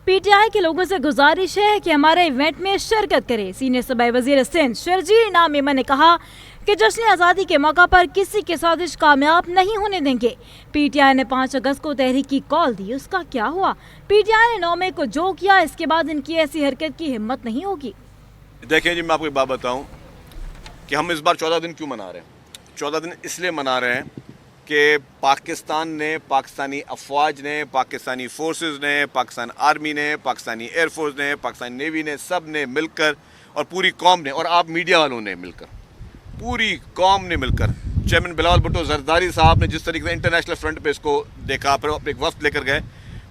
P T I کے لوگوں سے گزارش ہے کہ ہمارے ایونٹ میں شرکت کرے۔ سینئر صوبائی وزیر سندھ شرجیل انعام میمن نے کہا کہ جشن آزادی کے موقع پر کسی کی سازش کامیاب نہیں ہونے دیں گے۔ پی ٹی آئی نے 5 اگست کو تحریک کی کال دی، اس کا کیا ہوا؟ پی ٹی آئی نے 9 مئی کو جو کیا، اس کے بعد ان کی ایسی حرکت کی ہمت نہیں ہوگی۔ دیکھیں جی، میں آپ کو ایک بات بتاؤں کہ ہم اس بار 14 دن کیوں منا رہے ہیں۔ 14 دن اس لیے منا رہے ہیں کہ پاکستان نے، پاکستانی افواج نے، پاکستانی فورسز نے، پاکستان آرمی نے، پاکستانی ایئر فورس نے، پاکستانی نیوی نے، سب نے مل کر، اور پوری قوم نے، اور آپ میڈیا والوں نے مل کر، پوری قوم نے مل کر، چیئرمین بلاول بھٹو زرداری صاحب نے جس طریقے سے انٹرنیشنل فرنٹ پہ اس کو دیکھا، پھر ایک وفد لے کر گئے،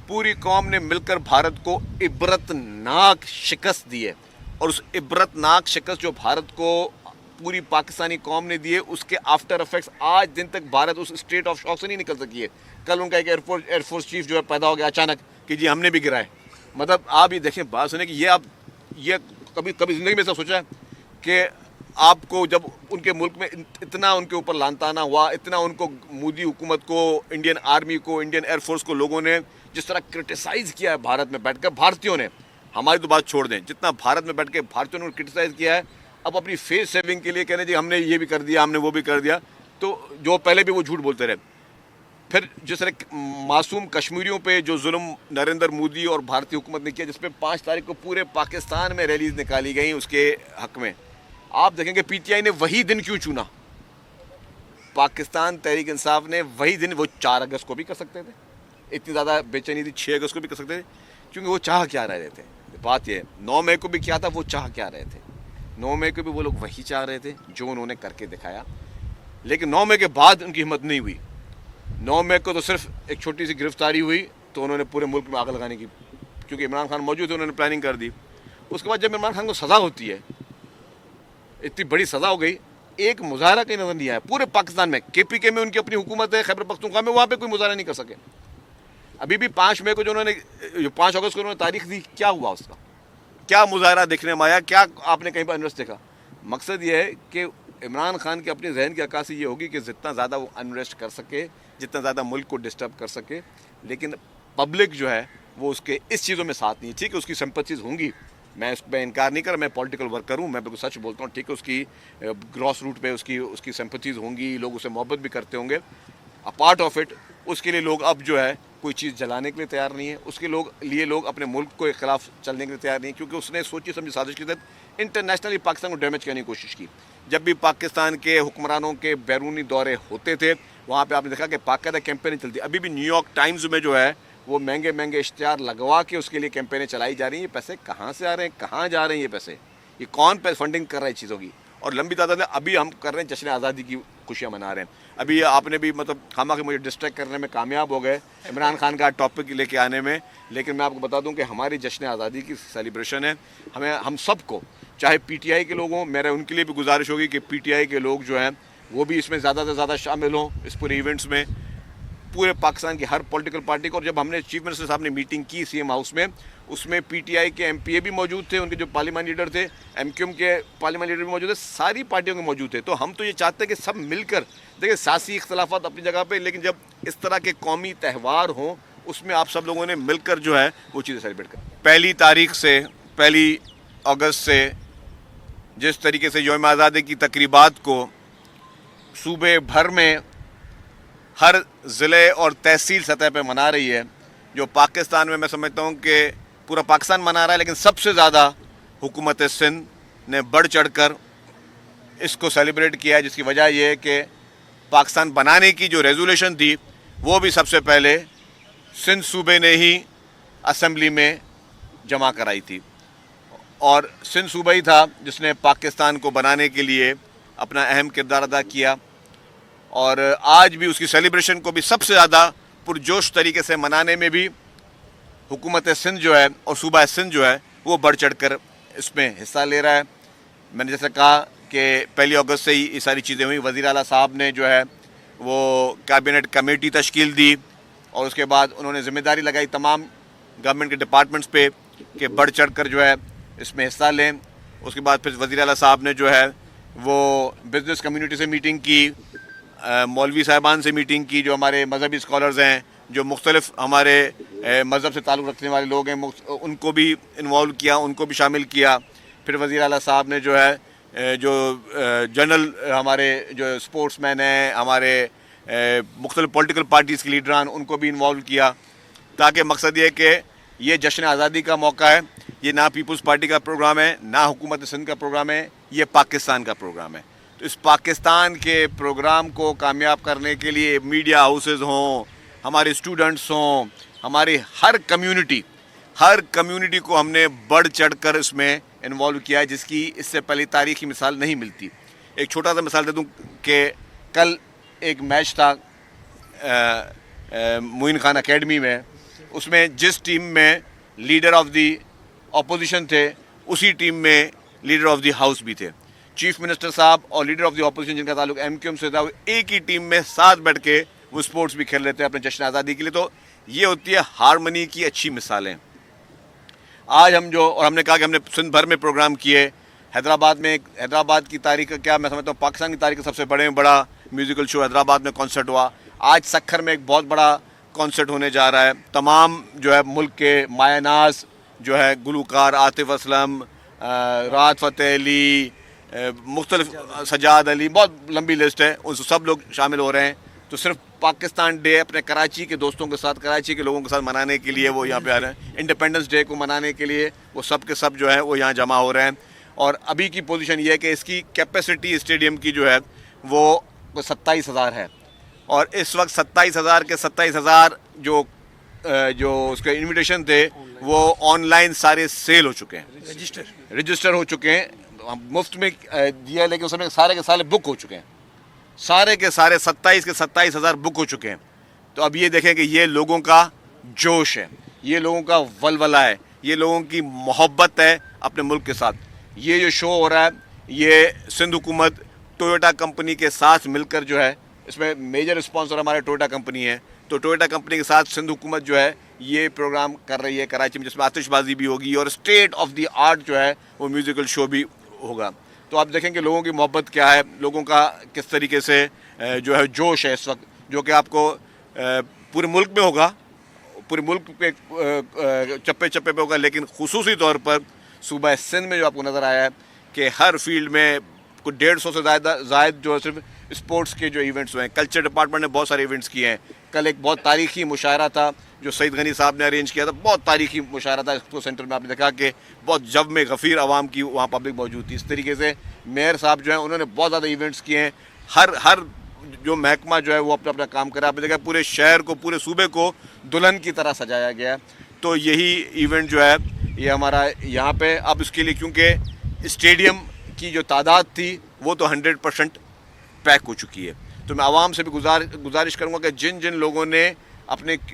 پوری قوم نے مل کر بھارت کو عبرتناک شکست دی ہے۔ اور اس عبرتناک شکست جو بھارت کو پوری پاکستانی قوم نے دی ہے، اس کے آفٹر افیکٹس آج دن تک بھارت اس اسٹیٹ آف شاک سے نہیں نکل سکی ہے۔ کل ان کا ایک ایئر فورس چیف جو ہے پیدا ہو گیا اچانک کہ جی ہم نے بھی گرائے۔ مطلب آپ یہ دیکھیں، بات سنیں کہ یہ کبھی زندگی میں ایسا سوچا ہے کہ آپ کو جب ان کے ملک میں اتنا ان کے اوپر لان تانا ہوا، اتنا ان کو مودی حکومت کو، انڈین آرمی کو، انڈین ایئر فورس کو لوگوں نے جس طرح کرٹیسائز کیا ہے بھارت میں بیٹھ کر، بھارتیوں نے، ہماری تو بات چھوڑ دیں، جتنا بھارت میں بیٹھ کے بھارتیوں نے کرٹیسائز کیا ہے، اب اپنی فیس سیونگ کے لیے کہنے جی ہم نے یہ بھی کر دیا، ہم نے وہ بھی کر دیا، تو جو پہلے بھی وہ جھوٹ بولتے رہے۔ پھر جس طرح معصوم کشمیریوں پہ جو ظلم نریندر مودی اور بھارتی حکومت نے کیا، جس پہ 5 تاریخ کو پورے پاکستان میں ریلیز نکالی گئیں اس کے حق میں، آپ دیکھیں گے پی ٹی آئی نے وہی دن کیوں چنا۔ پاکستان تحریک انصاف نے وہی دن، وہ 4 اگست کو بھی کر سکتے تھے، اتنی زیادہ بے چینی تھی، 6 اگست کو بھی کر سکتے تھے، کیونکہ وہ چاہ کیا رہے تھے۔ بات یہ ہے 9 مئی کو بھی کیا تھا، وہ چاہ کیا رہے تھے۔ 9 مئی کو بھی وہ لوگ وہی چاہ رہے تھے جو انہوں نے کر کے دکھایا، لیکن 9 مئی کے بعد ان کی ہمت نہیں ہوئی۔ 9 مئی کو تو صرف ایک چھوٹی سی گرفتاری ہوئی تو انہوں نے پورے ملک میں آگ لگانے کی، کیونکہ عمران خان موجود تھے، انہوں نے پلاننگ کر دی۔ اس کے بعد جب عمران خان کو سزا ہوتی ہے، اتنی بڑی سزا ہو گئی، ایک مظاہرہ کہیں نظر نہیں آیا پورے پاکستان میں۔ کے پی کے میں ان کی اپنی حکومت ہے، خیبر پختونخوا میں، وہاں پہ کوئی مظاہرہ نہیں کر سکے۔ ابھی بھی 5 مئی کو جو 5 اگست کو انہوں نے تاریخ دی، کیا ہوا اس کا؟ کیا مظاہرہ دیکھنے میں آیا؟ کیا آپ نے کہیں پر انریسٹ دیکھا؟ مقصد یہ ہے کہ عمران خان کے اپنے ذہن کی عکاسی یہ ہوگی کہ جتنا زیادہ وہ انریسٹ کر سکے، جتنا زیادہ ملک کو ڈسٹرب کر سکے، لیکن پبلک جو ہے وہ اس کے اس چیزوں میں ساتھ نہیں ہے۔ ٹھیک ہے، اس کی سمپتھیز ہوں گی، میں اس پہ انکار نہیں کر رہا، میں پولیٹیکل ورکر ہوں، میں بالکل سچ بولتا ہوں۔ ٹھیک ہے، اس کی گراس روٹ پہ اس کی سمپتھیز ہوں گی، لوگ اسے محبت بھی کرتے ہوں گے۔ اپارٹ آف اٹ، اس کے لیے لوگ اب جو ہے کوئی چیز جلانے کے لیے تیار نہیں ہے، اس کے لیے لوگ اپنے ملک کے خلاف چلنے کے لیے تیار نہیں، کیونکہ اس نے سوچی سمجھی سازش کے تحت انٹرنیشنلی پاکستان کو ڈیمیج کرنے کی کوشش کی۔ جب بھی پاکستان کے حکمرانوں کے بیرونی دورے ہوتے تھے، وہاں پہ آپ نے دیکھا کہ باقاعدہ کیمپینیں چلتی۔ ابھی بھی نیو یارک ٹائمز میں جو ہے وہ مہنگے اشتہار لگوا کے اس کے لیے کیمپینیں چلائی جا رہی ہیں۔ یہ پیسے کہاں سے آ رہے ہیں، کہاں جا رہے ہیں یہ پیسے؟ یہ کون فنڈنگ کر رہا ہے چیزوں کی؟ اور لمبی تعداد میں ابھی ہم کر رہے ہیں، جشن آزادی کی خوشیاں منا رہے ہیں۔ ابھی آپ نے بھی مطلب خامہ کہ مجھے ڈسٹریکٹ کرنے میں کامیاب ہو گئے عمران خان کا ٹاپک لے کے آنے میں، لیکن میں آپ کو بتا دوں کہ ہماری جشن آزادی کی سیلیبریشن ہے، ہم سب کو، چاہے پی ٹی آئی کے لوگ ہوں، میرا ان کے لیے بھی گزارش ہوگی کہ پی ٹی آئی کے لوگ جو ہیں وہ بھی اس میں زیادہ سے زیادہ شامل ہوں، اس پورے ایونٹس میں، پورے پاکستان کی ہر پولیٹیکل پارٹی کو۔ اور جب ہم نے چیف منسٹر صاحب نے میٹنگ کی سی ایم ہاؤس میں، اس میں پی ٹی آئی کے ایم پی اے بھی موجود تھے، ان کے جو پارلیمان لیڈر تھے، ایم کیو ایم کے پارلیمان لیڈر بھی موجود تھے، ساری پارٹیوں کے موجود تھے۔ تو ہم تو یہ چاہتے ہیں کہ سب مل کر، دیکھیں سیاسی اختلافات اپنی جگہ پہ، لیکن جب اس طرح کے قومی تہوار ہوں، اس میں آپ سب لوگوں نے مل کر جو ہے وہ چیزیں سیلیبریٹ کریں۔ 1 تاریخ سے 1 اگست سے جس طریقے سے یوم آزادی کی تقریبات کو صوبے بھر میں ہر ضلع اور تحصیل سطح پہ منا رہی ہے، جو پاکستان میں سمجھتا ہوں کہ پورا پاکستان منا رہا ہے، لیکن سب سے زیادہ حکومت سندھ نے بڑھ چڑھ کر اس کو سیلیبریٹ کیا ہے، جس کی وجہ یہ ہے کہ پاکستان بنانے کی جو ریزولیشن تھی وہ بھی سب سے پہلے سندھ صوبے نے ہی اسمبلی میں جمع کرائی تھی، اور سندھ صوبہ ہی تھا جس نے پاکستان کو بنانے کے لیے اپنا اہم کردار ادا کیا، اور آج بھی اس کی سیلیبریشن کو بھی سب سے زیادہ پرجوش طریقے سے منانے میں بھی حکومت سندھ جو ہے اور صوبہ سندھ جو ہے وہ بڑھ چڑھ کر اس میں حصہ لے رہا ہے۔ میں نے جیسے کہا کہ 1 اگست سے ہی یہ ساری چیزیں ہوئیں، وزیر اعلیٰ صاحب نے جو ہے وہ کابینٹ کمیٹی تشکیل دی، اور اس کے بعد انہوں نے ذمہ داری لگائی تمام گورنمنٹ کے ڈپارٹمنٹس پہ کہ بڑھ چڑھ کر جو ہے اس میں حصہ لیں۔ اس کے بعد پھر وزیر اعلیٰ صاحب نے جو ہے وہ بزنس کمیونٹی سے میٹنگ کی، مولوی صاحبان سے میٹنگ کی، جو ہمارے مذہبی اسکالرز ہیں، جو مختلف ہمارے مذہب سے تعلق رکھنے والے لوگ ہیں ان کو بھی انوالو کیا, ان کو بھی شامل کیا. پھر وزیر اعلیٰ صاحب نے جو ہے جو جنرل ہمارے جو اسپورٹس مین ہیں, ہمارے مختلف پولیٹیکل پارٹیز کے لیڈران, ان کو بھی انوالو کیا, تاکہ مقصد یہ کہ یہ جشن آزادی کا موقع ہے, یہ نہ پیپلز پارٹی کا پروگرام ہے, نہ حکومت سندھ کا پروگرام ہے, یہ پاکستان کا پروگرام ہے. تو اس پاکستان کے پروگرام کو کامیاب کرنے کے لیے میڈیا ہاؤسز ہوں, ہمارے اسٹوڈنٹس ہوں, ہماری ہر کمیونٹی کو ہم نے بڑھ چڑھ کر اس میں انوالو کیا ہے, جس کی اس سے پہلے تاریخی مثال نہیں ملتی. ایک چھوٹا سا مثال دے دوں کہ کل ایک میچ تھا معین خان اکیڈمی میں, اس میں جس ٹیم میں لیڈر آف دی اپوزیشن تھے اسی ٹیم میں لیڈر آف دی ہاؤس بھی تھے. چیف منسٹر صاحب اور لیڈر آف دی اپوزیشن جن کا تعلق ایم کیو ایم سے تھا, وہ ایک ہی ٹیم میں ساتھ بیٹھ کے وہ اسپورٹس بھی کھیل رہے تھے اپنے جشن آزادی کے لیے. تو یہ ہوتی ہے ہارمنی کی اچھی مثالیں. آج ہم نے کہا کہ ہم نے سندھ بھر میں پروگرام کیے. حیدرآباد کی تاریخ کا کیا, میں سمجھتا ہوں پاکستان کی تاریخ کا سب سے بڑا میوزیکل شو حیدرآباد میں کانسرٹ ہوا. آج سکھر میں ایک بہت بڑا کانسرٹ ہونے جا رہا ہے. تمام جو ہے ملک کے مایہ ناز جو ہے گلوکار, عاطف اسلم, راحت فتح علی, مختلف سجاد علی, بہت لمبی لسٹ ہے, ان سب لوگ شامل ہو رہے ہیں. تو صرف پاکستان ڈے اپنے کراچی کے دوستوں کے ساتھ, کراچی کے لوگوں کے ساتھ منانے کے لیے وہ یہاں پہ آ رہے ہیں. انڈیپینڈنس ڈے کو منانے کے لیے وہ سب کے سب جو ہے وہ یہاں جمع ہو رہے ہیں. اور ابھی کی پوزیشن یہ ہے کہ اس کی کیپیسٹی اسٹیڈیم کی جو ہے وہ 27,000 ہے. اور اس وقت 27,000 کے 27,000 جو اس کے انویٹیشن تھے وہ آن لائن سارے سیل ہو چکے ہیں, رجسٹر ہو چکے ہیں. مفت میں دیا لیکن اس میں سارے کے سارے بک ہو چکے ہیں, سارے کے سارے 27,000 بک ہو چکے ہیں. تو اب یہ دیکھیں کہ یہ لوگوں کا جوش ہے, یہ لوگوں کا ولولہ ہے, یہ لوگوں کی محبت ہے اپنے ملک کے ساتھ. یہ جو شو ہو رہا ہے یہ سندھ حکومت ٹویوٹا کمپنی کے ساتھ مل کر جو ہے, اس میں میجر اسپانسر ہمارے ٹویوٹا کمپنی ہے. تو ٹویوٹا کمپنی کے ساتھ سندھ حکومت جو ہے یہ پروگرام کر رہی ہے کراچی میں, جس میں آتش بازی بھی ہوگی اور اسٹیٹ آف دی آرٹ جو ہے وہ میوزیکل شو بھی ہوگا. تو آپ دیکھیں کہ لوگوں کی محبت کیا ہے, لوگوں کا کس طریقے سے جو ہے جوش ہے اس وقت, جو کہ آپ کو پورے ملک میں ہوگا, پورے ملک پہ چپے چپے پہ ہوگا, لیکن خصوصی طور پر صوبہ سندھ میں جو آپ کو نظر آیا ہے کہ ہر فیلڈ میں کوئی 150 سے زائد جو صرف اسپورٹس کے جو ایونٹس ہوئے ہیں. کلچر ڈپارٹمنٹ نے بہت سارے ایونٹس کیے ہیں. کل ایک بہت تاریخی مشاعرہ تھا جو سعید غنی صاحب نے ارینج کیا تھا, بہت تاریخی مشاعرہ تھا. ایکسپو سینٹر میں آپ نے دیکھا کہ بہت جب میں غفیر عوام کی وہاں پبلک موجود تھی. اس طریقے سے میئر صاحب جو ہیں انہوں نے بہت زیادہ ایونٹس کیے ہیں. ہر جو محکمہ جو ہے وہ اپنا کام کرا. آپ نے دیکھا پورے شہر کو, پورے صوبے کو دلہن کی طرح سجایا گیا. تو یہی ایونٹ جو ہے یہ ہمارا یہاں پہ اب اس کے لیے, کیونکہ اسٹیڈیم کی جو تعداد تھی وہ تو 100% پیک ہو چکی ہے. تو میں عوام سے بھی گزارش کروں گا کہ جن لوگوں نے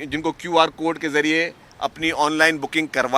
جن کو QR کوڈ کے ذریعے اپنی آن لائن بکنگ کروائی